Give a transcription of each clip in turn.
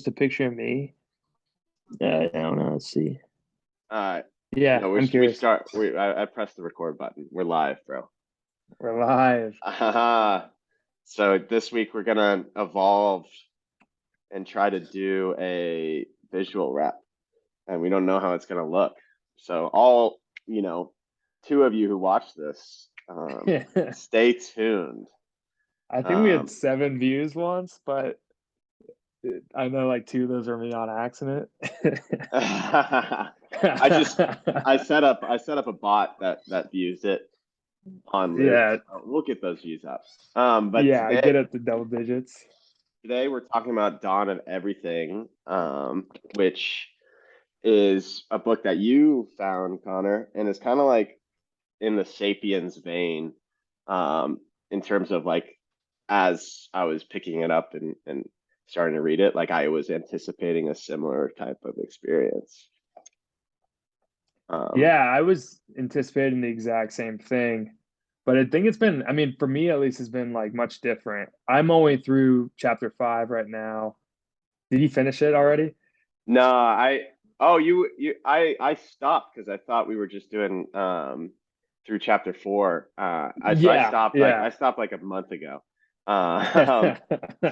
a picture of me. I don't know. Let's see. Uh, Yeah, no, I'm curious. I pressed the record button. We're live, bro. We're live. So this week we're gonna evolve and try to do a visual rep, and we don't know how it's gonna look. So all, you know, two of you who watch this, I stay tuned. think we had Um, 7 views once, but I know like two of those are me on accident. I just I set up a bot that views it on loop. Yeah, So we'll get those views up. But yeah, I get up to double digits. today we're talking about Dawn of Everything, which is a book that you found, Connor, and it's kind of like in the Sapiens vein, in terms of like as I was picking it up and starting to read it, like I was anticipating a similar type of experience. Um, Yeah, I was anticipating the exact same thing, but I think it's been, I mean, for me at least, it's been like much different. I'm only through chapter 5 right now. Did you finish it already? no, I stopped because I thought we were just doing through chapter four. Yeah, I yeah. stopped like a month ago. Um,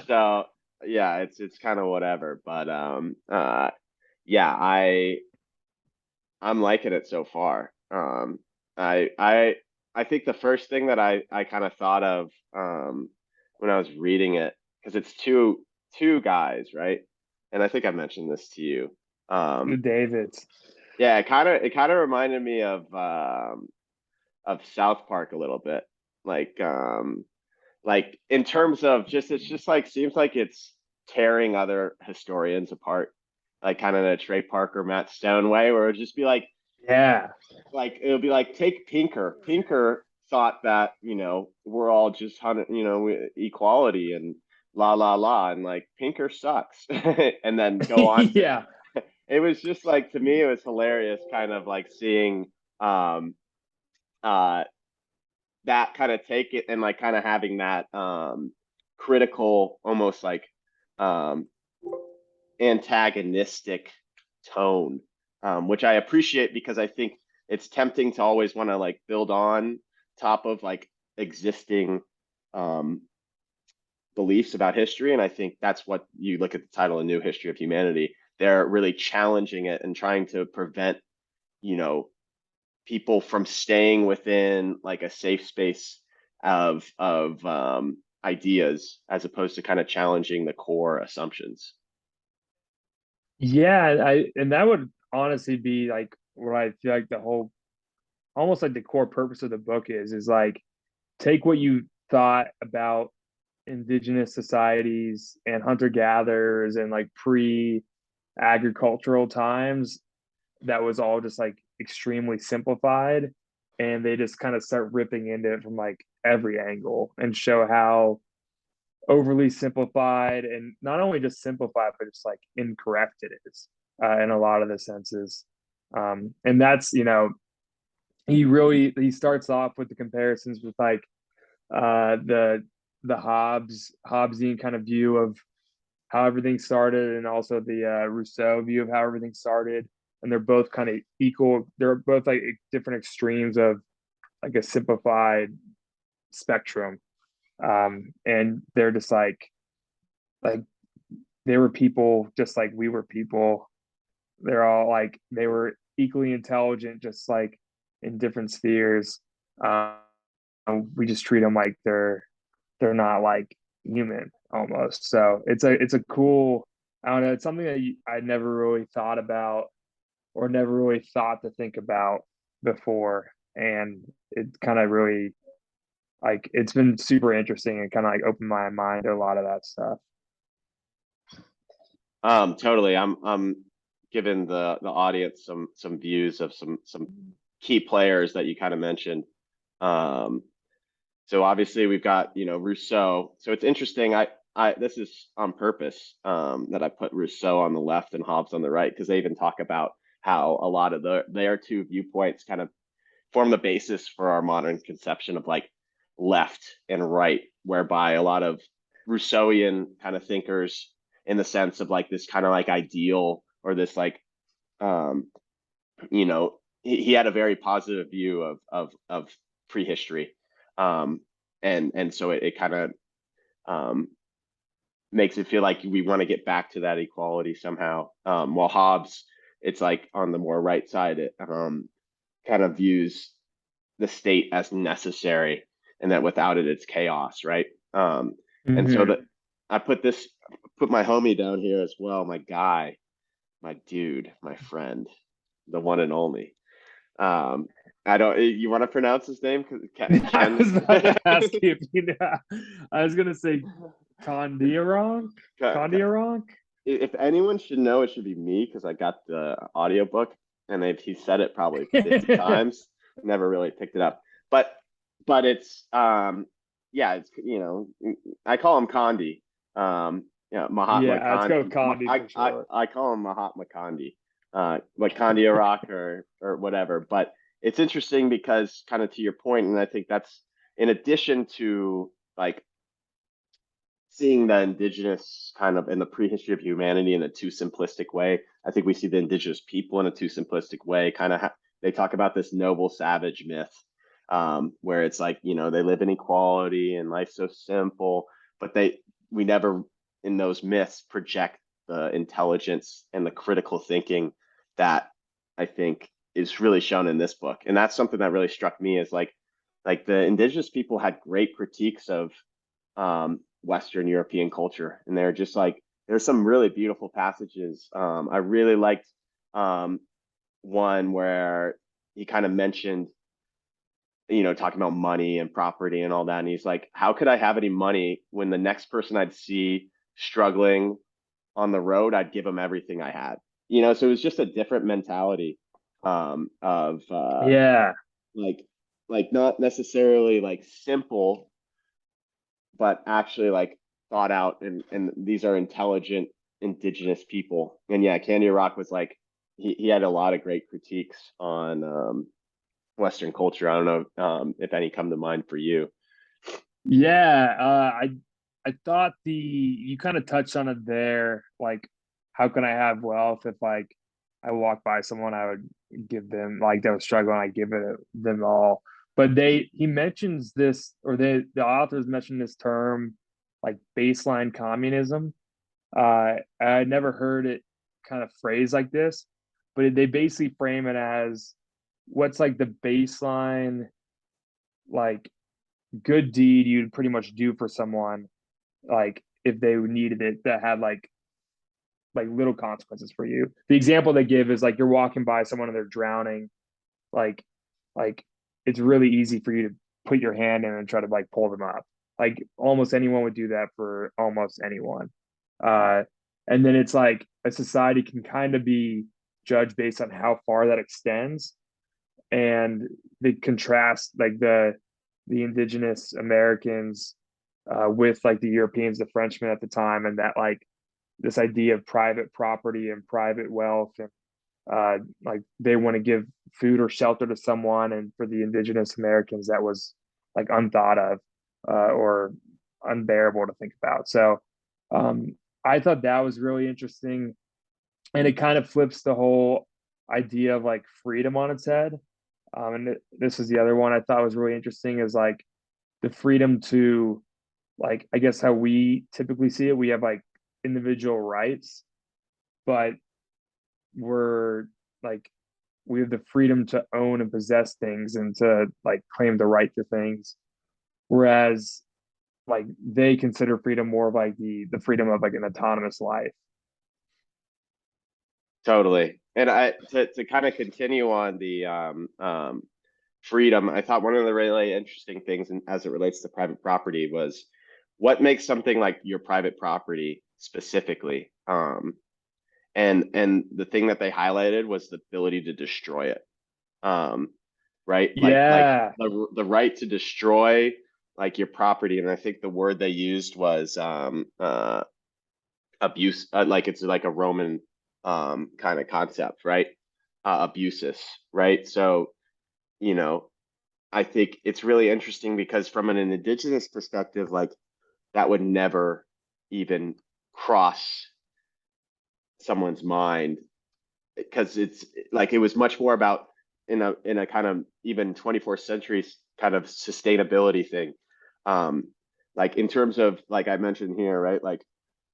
so yeah, it's kind of whatever, but yeah, I'm liking it so far. I I I think the first thing that I kind of thought of when I was reading it, because it's two guys, right? And I think I mentioned this to you. The Um, Davids. yeah, it kind of reminded me of South Park a little bit, like like in terms of just it's just like seems like it's tearing other historians apart, like kind of in a Trey Parker, Matt Stone way, where it would just be Yeah. like it would be like take Pinker. Pinker thought that we're all just equality and la la la, and like Pinker sucks, and then go on to Yeah. it was just like to me it was hilarious, kind of like seeing um uh that kind of take it and like kind of having that critical, almost like um antagonistic tone, which I appreciate because I think it's tempting to always want to like build on top of like existing um, beliefs about history. And I think that's what you look at the title, A New History of Humanity. They're really challenging it and trying to prevent, you know, people from staying within like a safe space of ideas as opposed to kind of challenging the core assumptions. Yeah, I and that would honestly be like what I feel like the whole almost like the core purpose of the book is like take what you thought about indigenous societies and hunter gatherers and like pre-agricultural times that was all just like extremely simplified, and they just kind of start ripping into it from like every angle and show how overly simplified and not only just simplified but just like incorrect it is in a lot of the senses. And that's, he starts off with the comparisons with like the Hobbesian kind of view of how everything started, and also the Rousseau view of how everything started. And they're both kind of equal. They're both like different extremes of like a simplified spectrum. And they're just like they were people just like we were people. They're all like they were equally intelligent, just like in different spheres. Um, we just treat them like they're not like human almost. So it's a cool. I don't know. It's something that I never really thought about or never really thought to think about before, and it kind of really like it's been super interesting and kind of like opened my mind to a lot of that stuff. Totally. I'm giving the audience some views of some key players that you kind of mentioned. Um, so obviously we've got, Rousseau. So it's interesting. I this is on purpose, that I put Rousseau on the left and Hobbes on the right, because they even talk about how a lot of their two viewpoints kind of form the basis for our modern conception of like left and right, whereby a lot of Rousseauian kind of thinkers in the sense of like this kind of like ideal or this like um, you know, he had a very positive view of prehistory, um, and so it kind of um, makes it feel like we want to get back to that equality somehow. While Hobbes, it's like on the more right side, it kind of views the state as necessary, and that without it, it's chaos, right? And so that Hmm. I put my homie down here as well, my guy, my dude, my friend, the one and only. Um, I don't. You want to pronounce his name? I Ken. was about to ask you if you know. I was gonna say Kondiaronk? Kondiaronk? If anyone should know, it should be me because I got the audiobook and he said it probably 50 times. Never really picked it up. But it's yeah, it's I call him Condi. Mahatma Yeah, let's Khan. go with Condi for sure. I call him Mahatma Condi. Like Condi Iraq or whatever. But it's interesting because kind of to your point, and I think that's in addition to like seeing the indigenous kind of in the prehistory of humanity in a too simplistic way. I think we see the indigenous people in a too simplistic way. They talk about this noble savage myth, where it's like they live in equality and life's so simple, but we never in those myths project the intelligence and the critical thinking that I think is really shown in this book, and that's something that really struck me as like the indigenous people had great critiques of Western European culture, and they're just like there's some really beautiful passages. I really liked um, one where he kind of mentioned, talking about money and property and all that, and he's like, "How could I have any money when the next person I'd see struggling on the road, I'd give them everything I had." So it was just a different mentality of Yeah. like not necessarily like simple but actually like thought out and these are intelligent indigenous people. And yeah, Candy Rock was like he had a lot of great critiques on Western culture. I don't know if any come to mind for you. Yeah, I thought you kind of touched on it there. Like, how can I have wealth if like I walk by someone, I would give them like that was struggling, I give it them all. But he mentions this, or the authors mention this term, like baseline communism. I never heard it kind of phrased like this, but they basically frame it as what's like the baseline, like good deed you'd pretty much do for someone, like if they needed it, that had like little consequences for you. The example they give is like you're walking by someone and they're drowning, like like it's really easy for you to put your hand in and try to like pull them up. Like almost anyone would do that for almost anyone. Uh, and then it's like a society can kind of be judged based on how far that extends, and the contrast like the indigenous Americans with like the Europeans, the Frenchmen at the time, and that like this idea of private property and private wealth, and like they want to give food or shelter to someone, and for the indigenous Americans that was like unthought of or unbearable to think about. So um, I thought that was really interesting, and it kind of flips the whole idea of like freedom on its head. And this is the other one I thought was really interesting, is like the freedom to, like, I guess how we typically see it, we have like individual rights, but we're like we have the freedom to own and possess things and to like claim the right to things, whereas like they consider freedom more of like the freedom of like an autonomous life. Totally. And I to kind of continue on the freedom, I thought one of the really interesting things as it relates to private property was what makes something like your private property specifically. And the thing that they highlighted was the ability to destroy it. Um, right? Like Yeah. the right to destroy like your property, and I think the word they used was abuse, like it's like a Roman kind of concept, right? Abusus, right? So, you know, I think it's really interesting because from an indigenous perspective, like that would never even cross. someone's mind, because it's like it was much more about in a kind of even 24th century kind of sustainability thing. Um, like in terms of like I mentioned here, right? Like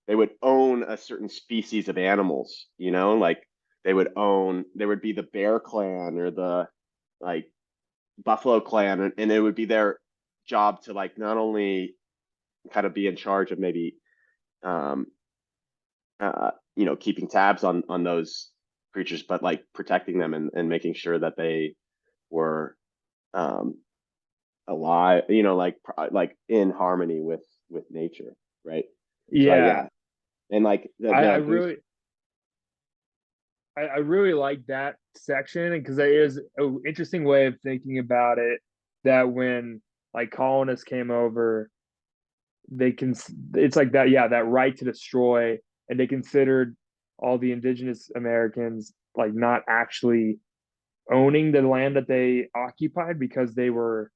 they would own a certain species of animals, you know, like there would be the bear clan or the like buffalo clan, and it would be their job to like not only kind of be in charge of maybe um you know, keeping tabs on those creatures, but like protecting them and making sure that they were um alive, you know, like in harmony with nature, right? So Yeah, yeah, and like I the goose. really I really like that section because it is an interesting way of thinking about it. That when like colonists came over, they can it's like that, yeah, that right to destroy, and they considered all the indigenous Americans like not actually owning the land that they occupied because they were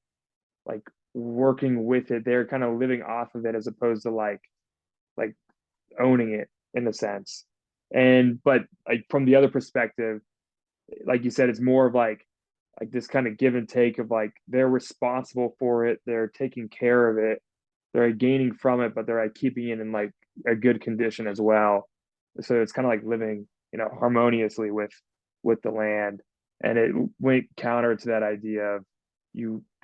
like working with it. They're kind of living off of it as opposed to like owning it in a sense. And but like from the other perspective, like you said, it's more of like this kind of give and take of like they're responsible for it, they're taking care of it, they're gaining from it, but they're like keeping it in like a good condition as well. So it's kind of like living, harmoniously with the land. And it went counter to that idea of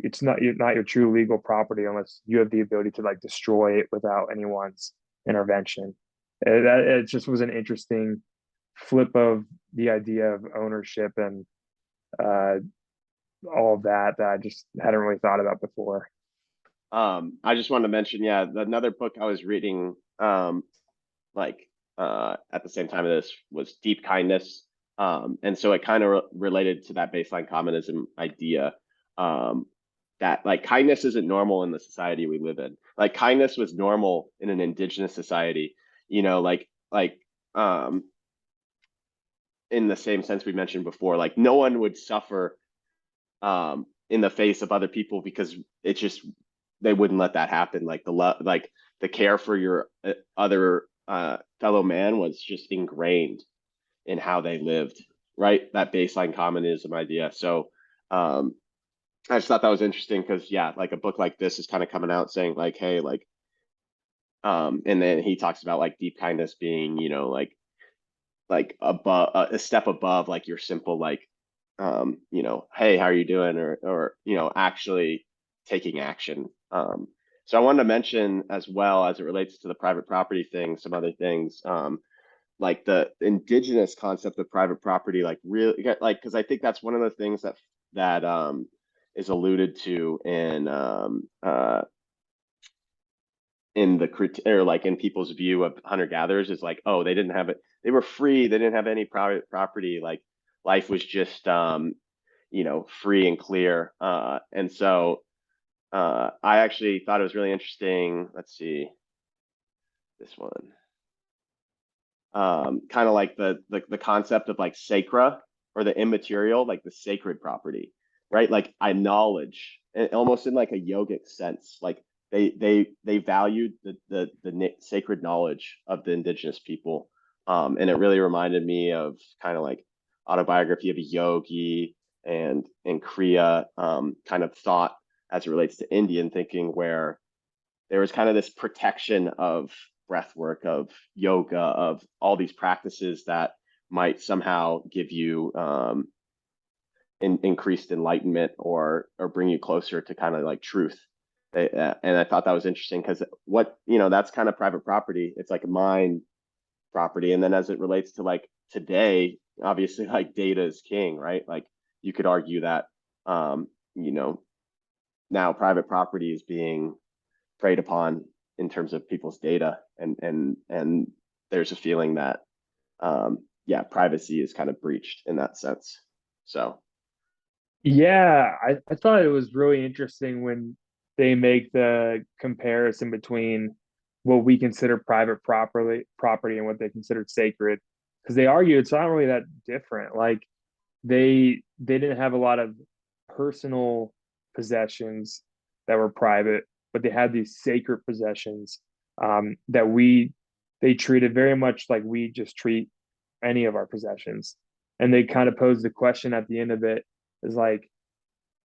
it's not your true legal property unless you have the ability to like destroy it without anyone's intervention. It just was an interesting flip of the idea of ownership and uh, all of that I just hadn't really thought about before. I just wanted to mention, yeah, another book I was reading, like at the same time of this was Deep Kindness. And so it kind of related to that baseline communism idea, um, that like kindness isn't normal in the society we live in. Like kindness was normal in an indigenous society, you know, um, in the same sense we mentioned before, like no one would suffer in the face of other people because it's just they wouldn't let that happen. Like the love, like the care for your other fellow man was just ingrained in how they lived, right? That baseline communism idea. So um, I just thought that was interesting because yeah, like a book like this is kind of coming out saying like, hey, like, and then he talks about like deep kindness being, you know, like above a step above like your simple like you know, hey, how are you doing, or you know, actually taking action. So I wanted to mention as well as it relates to the private property thing, some other things, like the indigenous concept of private property, like really like because I think that's one of the things that is alluded to in the or like in people's view of hunter gatherers is like, oh, they didn't have it, they were free, they didn't have any private property, like life was just you know, free and clear. And so I actually thought it was really interesting. Let's see this one. Kind of like the concept of like sacra or the immaterial, like the sacred property, right? Like I knowledge, almost in like a yogic sense. Like they valued the sacred knowledge of the indigenous people, and it really reminded me of kind of like autobiography of a yogi and Kriya kind of thought as it relates to Indian thinking, where there was kind of this protection of breath work, of yoga, of all these practices that might somehow give you increased enlightenment or bring you closer to kind of like truth. And I thought that was interesting because what, you know, that's kind of private property. It's like a mine property. And then as it relates to like today, obviously like data is king, right? Like you could argue that, you know, now private property is being preyed upon in terms of people's data, and there's a feeling that yeah, privacy is kind of breached in that sense. So Yeah, I thought it was really interesting when they make the comparison between what we consider private property and what they consider sacred. Because they argue it's not really that different. Like they didn't have a lot of personal possessions that were private, but they had these sacred possessions that they treated very much like we just treat any of our possessions. And they kind of posed the question at the end of it is like,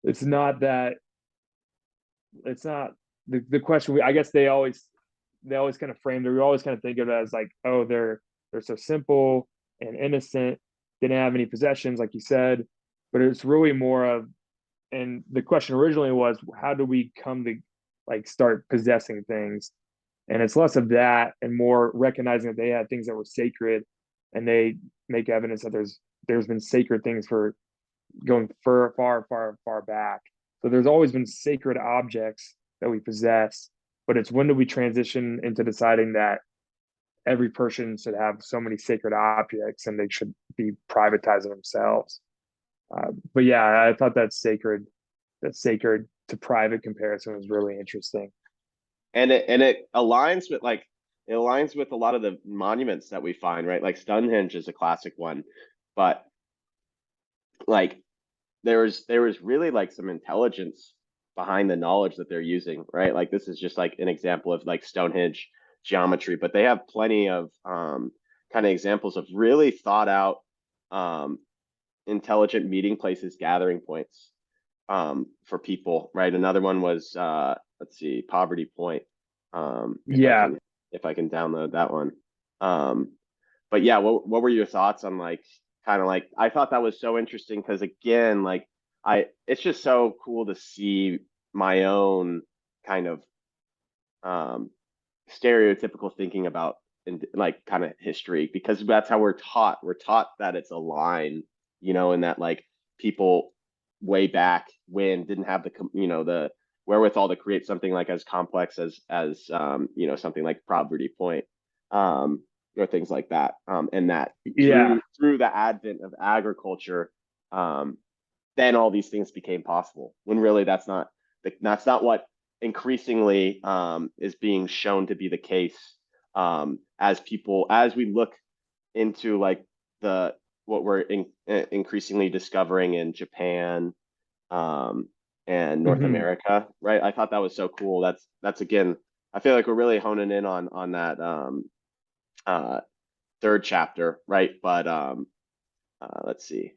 it's not that it's not the question I guess they always kind of framed it. We always kind of think of it as like, oh, they're so simple and innocent, didn't have any possessions, like you said. But it's really more of, and the question originally was, how do we come to like start possessing things? And it's less of that and more recognizing that they had things that were sacred, and they make evidence that there's been sacred things for going far back. So there's always been sacred objects that we possess, but it's when do we transition into deciding that every person should have so many sacred objects and they should be privatizing themselves. But yeah, I thought that sacred to private comparison was really interesting. And it aligns with like it aligns with a lot of the monuments that we find, right? Like Stonehenge is a classic one, but like there was really like some intelligence behind the knowledge that they're using, right? Like this is just like an example of like Stonehenge geometry, but they have plenty of kind of examples of really thought out um, intelligent meeting places, gathering points for people, right? Another one was let's see, Poverty Point. If I Yeah, can download that one. Um, but yeah, what were your thoughts on like kind of like I thought that was so interesting because again, like it's just so cool to see my own kind of um stereotypical thinking about in like kind of history because that's how we're taught. We're taught that it's a line, and that like people way back when didn't have the wherewithal to create something like as complex as something like Poverty Point, or things like that. And that yeah, through the advent of agriculture, um, then all these things became possible. When really that's not what increasingly is being shown to be the case as we look into like the what we're increasingly discovering in Japan um, and North hmm America, right? I thought that was so cool. That's again, I feel like we're really honing in on that uh, third chapter, right? But let's see.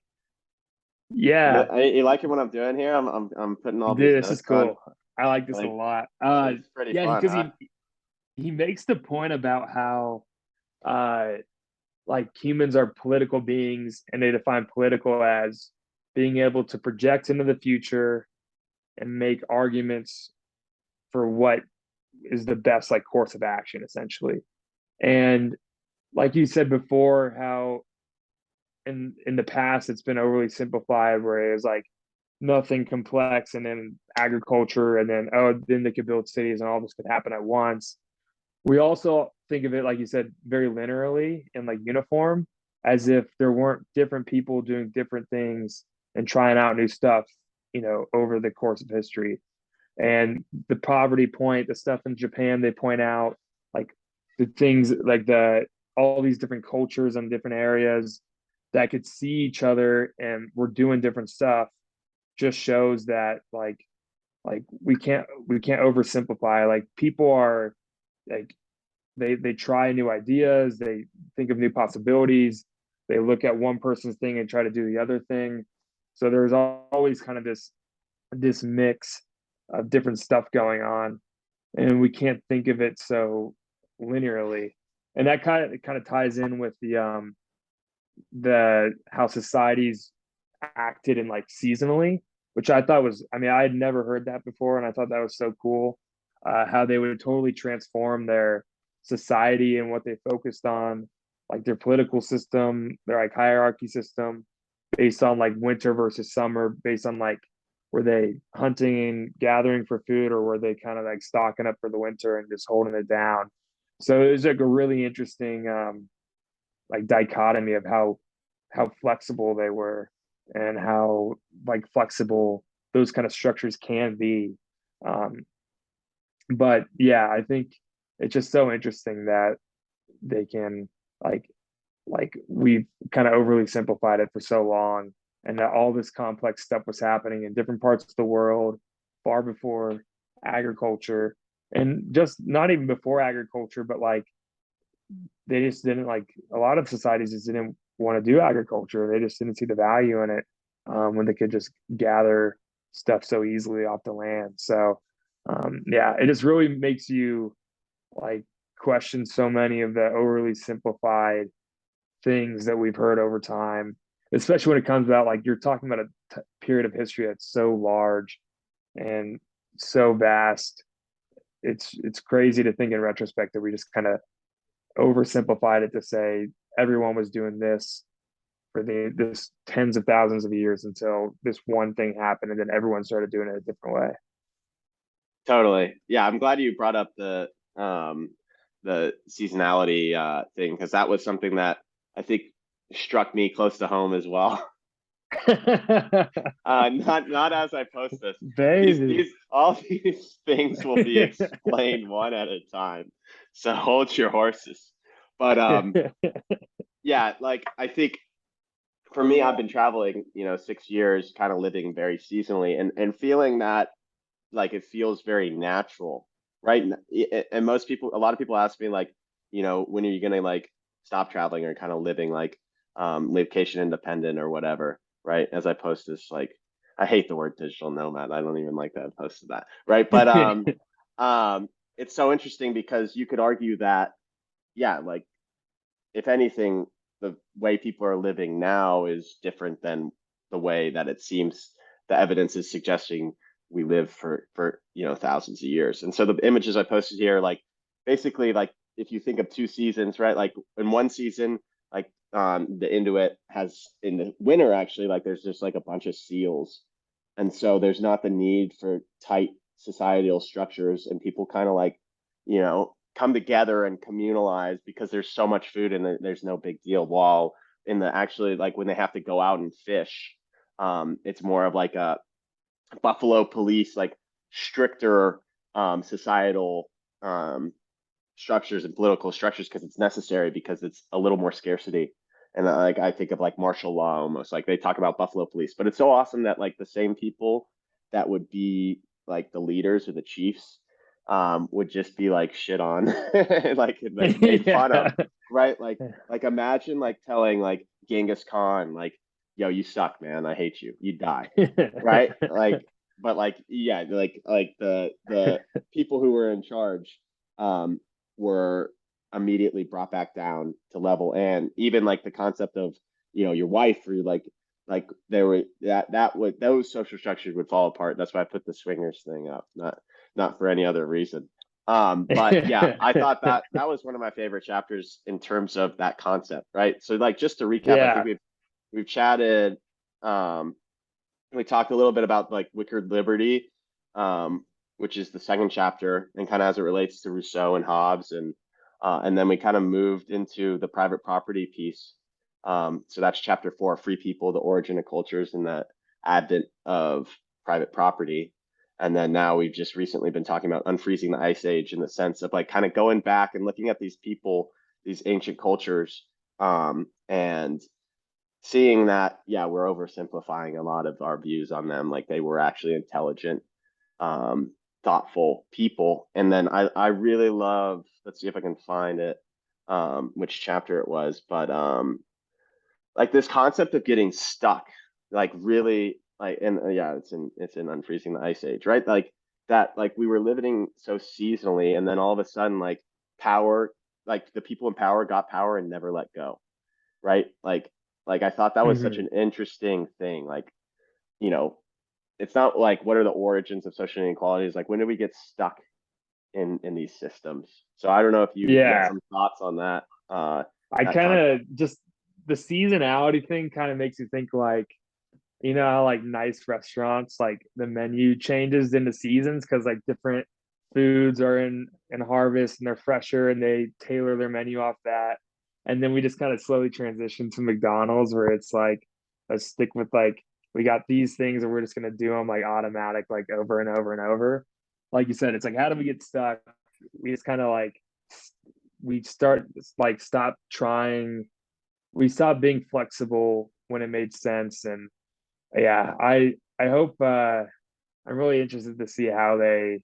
yeah. You liking what I'm doing here? I'm putting all these Dude, this is notes on. cool. I like this a Like lot. it's pretty Yeah, fun, because huh? he makes the point about how uh like humans are political beings, and they define political as being able to project into the future and make arguments for what is the best like course of action, essentially. And like you said before, how in the past it's been overly simplified, where it was like nothing complex, and then agriculture, and then then they could build cities, and all this could happen at once. We also think of it, like you said, very linearly and like uniform, as if there weren't different people doing different things and trying out new stuff, over the course of history. And the Poverty Point, the stuff in Japan, they point out like the things like all these different cultures and different areas that could see each other and we're doing different stuff, just shows that like we can't oversimplify. Like people are like they try new ideas, they think of new possibilities, they look at one person's thing and try to do the other thing. So there's always kind of this mix of different stuff going on, and we can't think of it so linearly. And that kind of ties in with the how societies acted in like seasonally, which I thought was, I mean, I had never heard that before, and I thought that was so cool. How they would totally transform their society and what they focused on, like their political system, their like hierarchy system, based on like winter versus summer, based on like were they hunting and gathering for food, or were they kind of like stocking up for the winter and just holding it down. So it was like a really interesting like dichotomy of how flexible they were, and how like flexible those kind of structures can be. Um, but yeah, I think it's just so interesting that they can like we've kind of overly simplified it for so long, and that all this complex stuff was happening in different parts of the world far before agriculture, and just not even before agriculture, but like they just didn't, like a lot of societies just didn't want to do agriculture. They just didn't see the value in it, when they could just gather stuff so easily off the land. So, yeah, it just really makes you like question so many of the overly simplified things that we've heard over time, especially when it comes about like you're talking about a period of history that's so large and so vast. It's crazy to think in retrospect that we just kind of oversimplified it to say everyone was doing this for this tens of thousands of years until this one thing happened, and then everyone started doing it a different way. Totally. Yeah, I'm glad you brought up the seasonality thing, because that was something that I think struck me close to home as well. Not as I post this. Baby. These all these things will be explained one at a time. So hold your horses. But yeah, like I think for me, I've been traveling, 6 years, kind of living very seasonally, and feeling that like it feels very natural, right? And most people, a lot of people ask me like, when are you gonna like stop traveling or kind of living like location independent or whatever, right? As I post this, like, I hate the word digital nomad. I don't even like that I posted that, right? But it's so interesting because you could argue that, yeah, like if anything, the way people are living now is different than the way that it seems the evidence is suggesting we live for thousands of years. And so the images I posted here, like basically like if you think of two seasons, right? Like in one season, like the Inuit has in the winter actually, like there's just like a bunch of seals. And so there's not the need for tight societal structures and people kind of like, come together and communalize because there's so much food and there's no big deal. While in the actually like when they have to go out and fish, it's more of like a buffalo police, like stricter societal structures and political structures because it's necessary because it's a little more scarcity. And like I think of like martial law almost like they talk about buffalo police, but it's so awesome that like the same people that would be like the leaders or the chiefs would just be like shit on, like made fun of, Yeah. right? Like imagine like telling like Genghis Khan like, yo, you suck, man, I hate you, you die, right? Like, but like yeah, like the people who were in charge um were immediately brought back down to level. And even like the concept of your wife or like there were that would those social structures would fall apart. That's why I put the swingers thing up, not for any other reason. But yeah, I thought that was one of my favorite chapters in terms of that concept, right? So like just to recap, I think Yeah. we've chatted, we talked a little bit about like Wicked Liberty, um, which is the second chapter, and kind of as it relates to Rousseau and Hobbes, and then we kind of moved into the private property piece. So that's chapter 4, Free People, the Origin of Cultures, and the Advent of Private Property. And then now we've just recently been talking about unfreezing the ice age in the sense of like kind of going back and looking at these people, these ancient cultures, and seeing that, yeah, we're oversimplifying a lot of our views on them. Like they were actually intelligent, um, thoughtful people. And then I really love, let's see if I can find it, which chapter it was, but like this concept of getting stuck, like really like, and yeah, it's in unfreezing the ice age, right? Like that, like we were living so seasonally, and then all of a sudden, like power, like the people in power got power and never let go, right? Like I thought that was such Mhm. an interesting thing. Like, you know, it's not like what are the origins of social inequalities? Like when did we get stuck in these systems? So I don't know if you got Yeah. some thoughts on that I that kind concept. of just the seasonality thing kind of makes you think like, how like nice restaurants, like the menu changes in the seasons because like different foods are in harvest and they're fresher and they tailor their menu off that. And then we just kind of slowly transition to McDonald's where it's like let's stick with like we got these things and we're just gonna do them like automatic like over and over and over. Like you said, it's like how do we get stuck? We just kind of like we start like stop trying, we stopped being flexible when it made sense. And yeah, I hope I'm really interested to see how they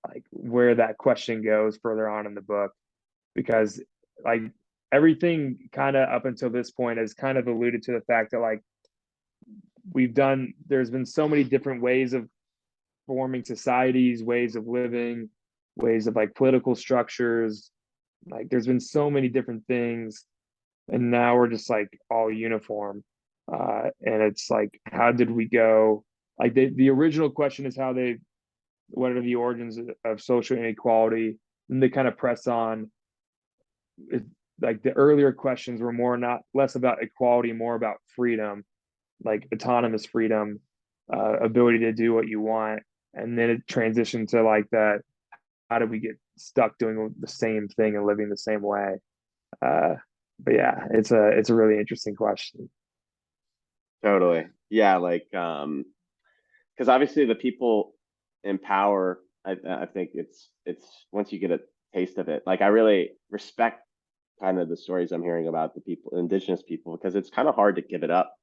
like where that question goes further on in the book because like everything kind of up until this point has kind of alluded to the fact that like there's been so many different ways of forming societies, ways of living, ways of like political structures. Like there's been so many different things, and now we're just like all uniform. And it's like, how did we go? Like the original question is what are the origins of social inequality? And they kind of press on it, like the earlier questions were more not less about equality, more about freedom, like autonomous freedom, ability to do what you want. And then it transitioned to like that, how do we get stuck doing the same thing and living the same way? Uh, but yeah, it's a really interesting question. Totally. Yeah, like because obviously the people in power, I think it's once you get a taste of it, like I really respect kind of the stories I'm hearing about the people, indigenous people, because it's kind of hard to give it up,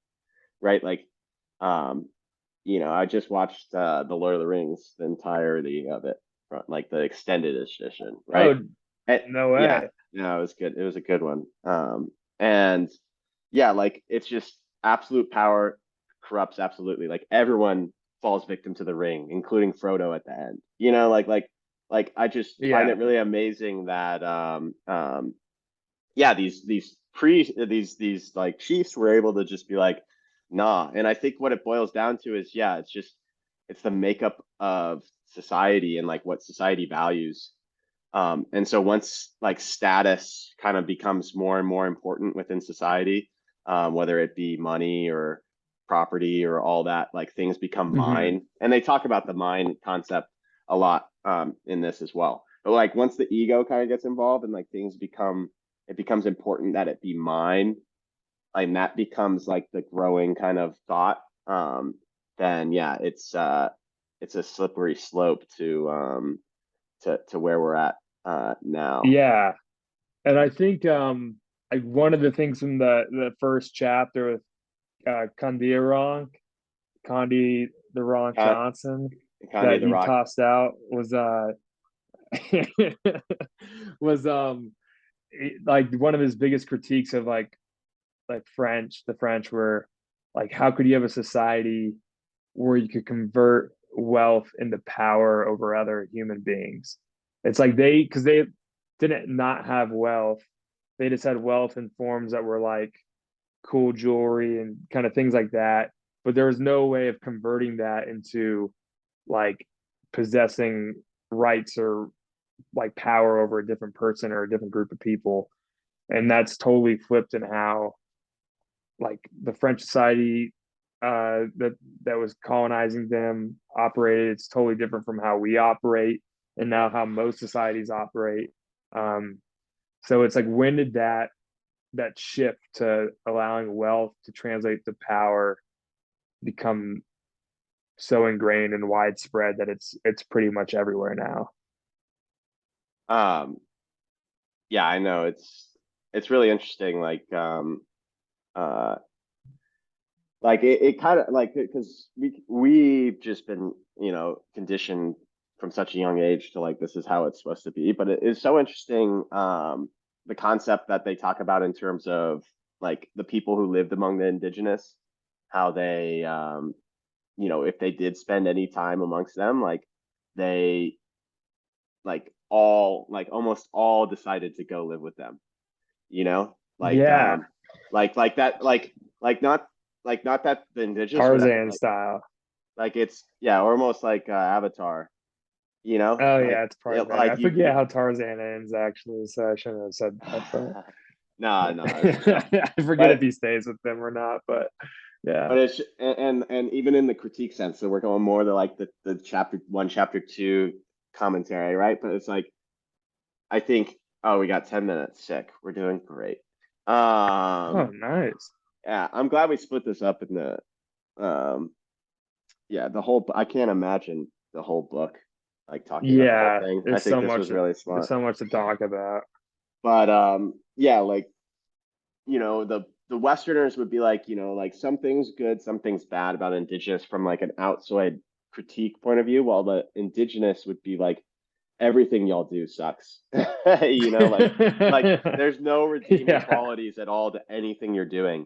right? Like, um, I just watched The Lord of the Rings, the entirety of it, like the extended edition, right? Oh, And, no yeah, way. no, it was good. It was a good one. And yeah, like it's just absolute power corrupts absolutely. Like everyone falls victim to the ring, including Frodo at the end. Like I just find Yeah. it really amazing that yeah, these like chiefs were able to just be like, nah. And I think what it boils down to is, yeah, it's the makeup of society and like what society values. And so once like status kind of becomes more and more important within society, whether it be money or property or all that, like things become Hmm. mine. And they talk about the mine concept a lot in this as well. But like once the ego kind of gets involved and like it becomes important that it be mine, and that becomes like the growing kind of thought. Then yeah, it's a slippery slope to where we're at now. Yeah. And I think like one of the things in the first chapter with Condi the Rock Con- Johnson Kanye that the he Rock. tossed out was was like one of his biggest critiques of like the French were like, how could you have a society where you could convert wealth into power over other human beings? It's like because they didn't not have wealth, they just had wealth in forms that were like cool jewelry and kind of things like that. But there was no way of converting that into like possessing rights or like power over a different person or a different group of people. And that's totally flipped in how like the French society that was colonizing them operated. It's totally different from how we operate and now how most societies operate. Um, so it's like, when did that shift to allowing wealth to translate to power become so ingrained and widespread that it's pretty much everywhere now? Um, yeah, I know it's really interesting. Uh, like it kind of like because we've just been conditioned from such a young age to like this is how it's supposed to be. But it is so interesting the concept that they talk about in terms of like the people who lived among the indigenous, how they if they did spend any time amongst them, like they like almost all decided to go live with them, you know, Yeah, like that, like not not that the indigenous would Tarzan style. like it's yeah, almost like Avatar, Oh like yeah, it's probably better. like I forget how Tarzan ends actually, so I shouldn't have said that. But no, it's chill. I forget if But he stays with them or not. But yeah, it's and even in the critique sense, so we're going more to like the chapter one, chapter two commentary, right? But it's like I think, oh, we got 10 minutes. Sick. We're doing great. oh Um, nice. yeah, I'm glad we split this up in um, yeah, I can't imagine the whole book, like talking about the whole Yeah, thing. I think this was really there's smart. so much to talk about. But yeah, like, the Westerners would be like, like some things good, some things bad about indigenous from like an outside critique point of view, while the indigenous would be like, everything y'all do sucks. Like there's no redeeming Yeah. qualities at all to anything you're doing.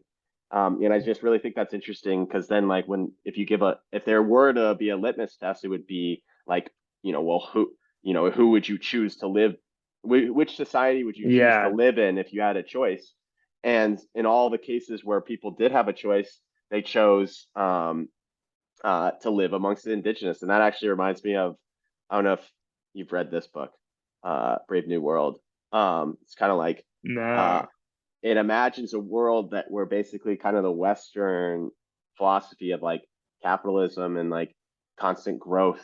And I just really think that's interesting because then like if there were to be a litmus test, it would be like, well, who would you choose to live, which society would you choose to Yeah. live in if you had a choice? And in all the cases where people did have a choice, they chose to live amongst the indigenous. And that actually reminds me of, I don't know if you've read this book, Brave New World. It's kind of like uh, No. it imagines a world that where basically kind of the Western philosophy of like capitalism and like constant growth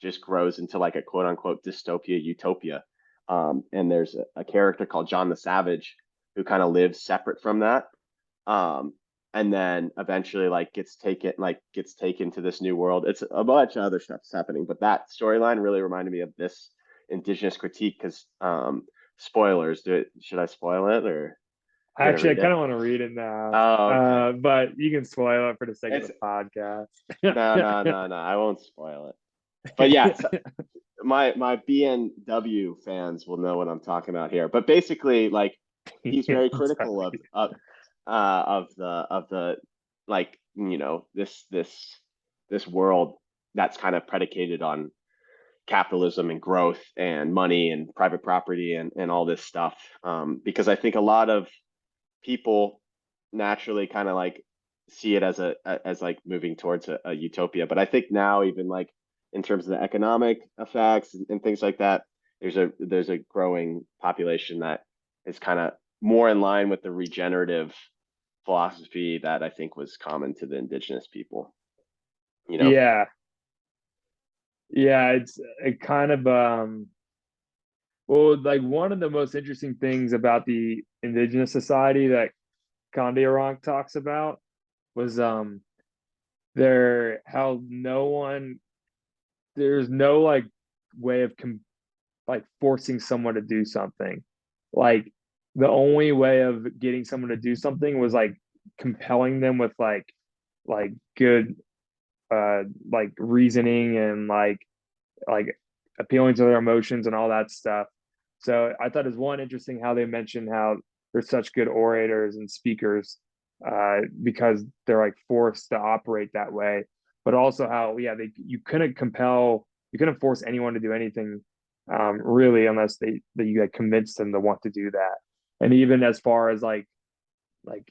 just grows into like a quote unquote dystopia utopia. And there's a character called John the Savage who kind of lives separate from that. Um, and then eventually gets taken to this new world. It's a bunch of other stuff's happening, but that storyline really reminded me of this indigenous critique because spoilers. Should I spoil it or you gonna Actually, I read kind it? of want to read it now. Oh, okay. But you can spoil it for the sake of It's the podcast. no, no, no, no. I won't spoil it. But yeah, so my BNW fans will know what I'm talking about here. But basically, like he's very critical Sorry. of the like this world that's kind of predicated on capitalism and growth and money and private property and all this stuff. Because I think a lot of people naturally kind of like see it as like moving towards a utopia. But I think now even like in terms of the economic effects and things like that, there's a growing population that is kind of more in line with the regenerative philosophy that I think was common to the indigenous people. You know, Yeah. Yeah, it's it kind of well, like one of the most interesting things about the indigenous society that Kandiaronk talks about was there how no one there's no like way of like forcing someone to do something. Like the only way of getting someone to do something was like compelling them with like good like reasoning and like appealing to their emotions and all that stuff. So I thought it was one interesting how they mentioned how they're such good orators and speakers because they're like forced to operate that way, but also how yeah they you couldn't force anyone to do anything really unless that you had convinced them to want to do that. And even as far as like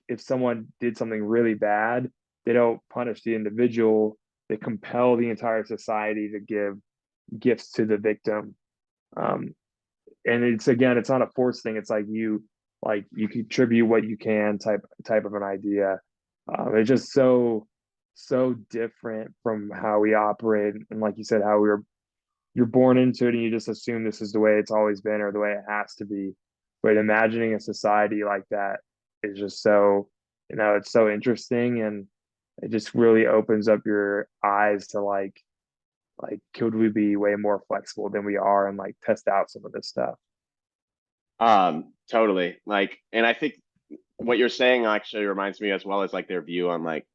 if someone did something really bad, they don't punish the individual. They compel the entire society to give gifts to the victim. Um, and it's again, it's not a forced thing. It's like you contribute what you can type of an idea. It's just so different from how we operate, and like you said, how you're born into it, and you just assume this is the way it's always been or the way it has to be. But imagining a society like that is just so it's so interesting, and it just really opens up your eyes to like could we be way more flexible than we are and like test out some of this stuff. totally. Like, and I think what you're saying actually reminds me as well as like their view on like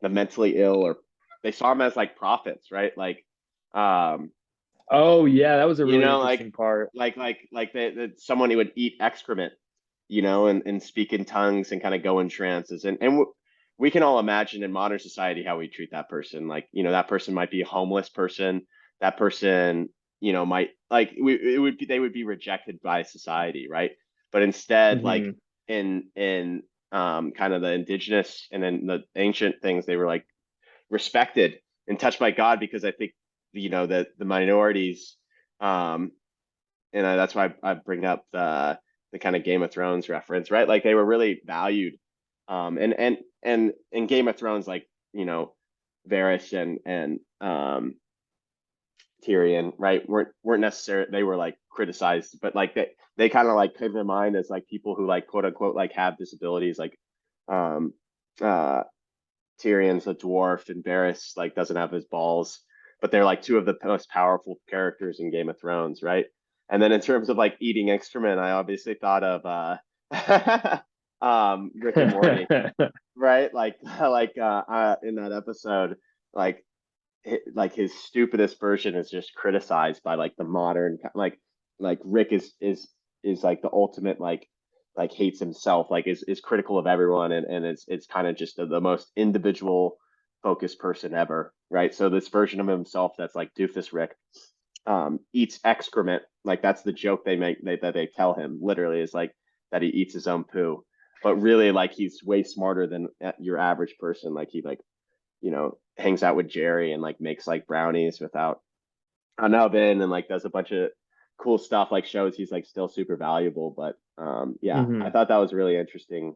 the mentally ill or they saw them as like prophets, right? Um, Oh yeah, that was a you really know, interesting part. like someone who would eat excrement, and speak in tongues and kind of go in trances, and we can all imagine in modern society how we treat that person. Like, that person might be a homeless person. That person, might like they would be rejected by society, right? But instead, like Hmm. in kind of the indigenous and then the ancient things, they were like respected and touched by God because I think that the minorities, um, and that's why I bring up the kind of Game of Thrones reference, right? Like they were really valued, and in Game of Thrones, like Varys and Tyrion, right, weren't necessarily they were like criticized, but like they kind of like came to mind as like people who like quote unquote like have disabilities, like um uh Tyrion's a dwarf and Varys like doesn't have his balls, but they're like two of the most powerful characters in Game of Thrones, right? And then in terms of like eating excrement, I obviously thought of Rick and Morty, right? Like like in that episode, like like his stupidest version is just criticized by like the modern like Rick is like the ultimate like hates himself, like is critical of everyone, and it's kind of just the most individual focused person ever, right? So this version of himself that's like doofus Rick eats excrement. Like that's the joke they make that they tell him literally is like that he eats his own poo, but really like he's way smarter than your average person. Like he like hangs out with Jerry and like makes like brownies without an oven and like does a bunch of cool stuff, like shows he's like still super valuable. But yeah, I Hmm. thought that was a really interesting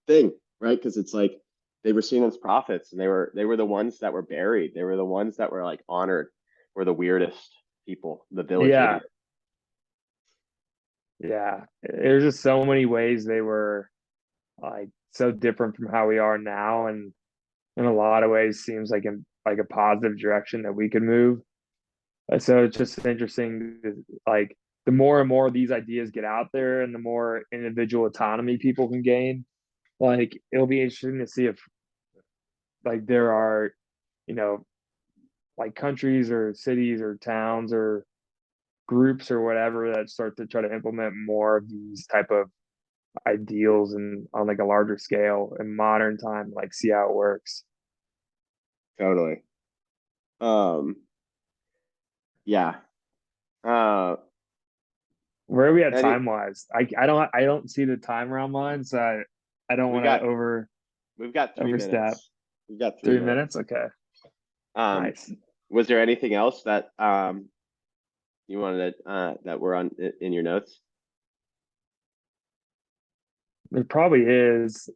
thing, right? Because it's like they were seen as prophets and they were the ones that were buried. They were the ones that were like honored, were the weirdest people, the village Yeah, idiot. yeah. There's just so many ways they were like so different from how we are now, and in a lot of ways seems like in like a positive direction that we could move. So it's just interesting, like the more and more these ideas get out there, and the more individual autonomy people can gain. Like it'll be interesting to see if like there are, you know, like countries or cities or towns or groups or whatever that start to try to implement more of these type of ideals and on like a larger scale in modern time, like see how it works. Totally. Um, yeah. Uh, Where are we at any time wise? I don't see the time around mine, so I don't we want to got we've got three overstep. minutes. We've got three 3 minutes? minutes. Okay. Um, Nice. was there anything else that you wanted that were on in your notes? There probably is.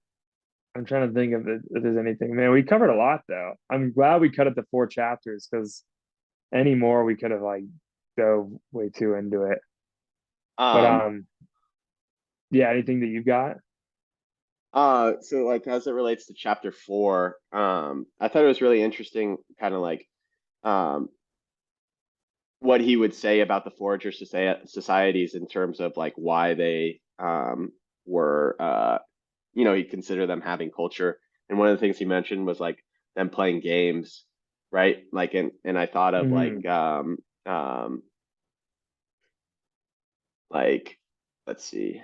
I'm trying to think if there's anything. Man, we covered a lot though. I'm glad we cut it to 4 chapters because any more we could have like go way too into it. But Um, yeah, anything that you got? so like as it relates to chapter four, I thought it was really interesting, kind of like um what he would say about the forager societies in terms of like why they were he'd consider them having culture. And one of the things he mentioned was like them playing games, right? Like and I thought of Hmm. like let's see.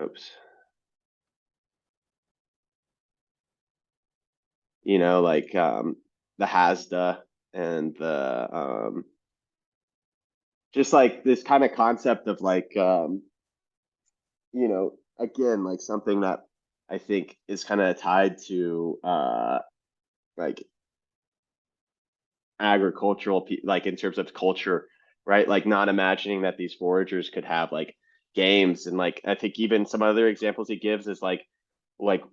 Oops. Like the Hasda and the just like this kind of concept of like again, like something that I think is kind of tied to like agricultural like in terms of culture, right? Like not imagining that these foragers could have like games. And like I think even some other examples he gives is like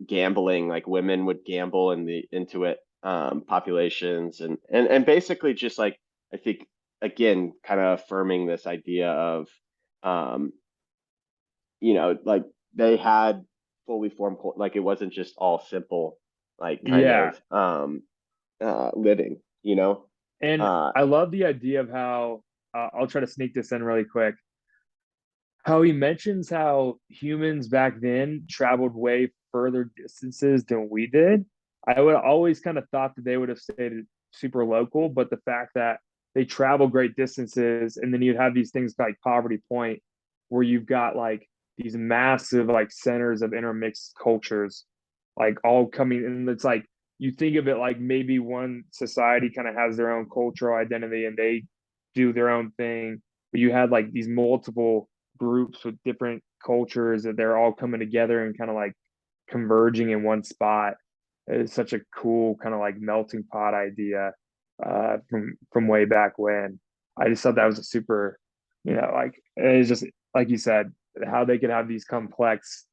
gambling, like women would gamble in the Inuit populations, and basically just like I think again kind of affirming this idea of um like they had fully formed like it wasn't just all simple like kind Yeah. of living, And uh I love the idea of how I'll try to sneak this in really quick. How he mentions how humans back then traveled way further distances than we did. I would always kind of thought that they would have stayed super local, but the fact that they travel great distances, and then you'd have these things like Poverty Point, where you've got like these massive like centers of intermixed cultures, like all coming, and it's like you think of it like maybe one society kind of has their own cultural identity and they do their own thing, but you had like these multiple groups with different cultures that they're all coming together and kind of like converging in one spot. It's such a cool kind of like melting pot idea from way back when. I just thought that was a super, like it's just like you said, how they could have these complex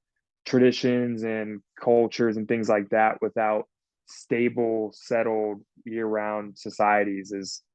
traditions and cultures and things like that without stable, settled year-round societies is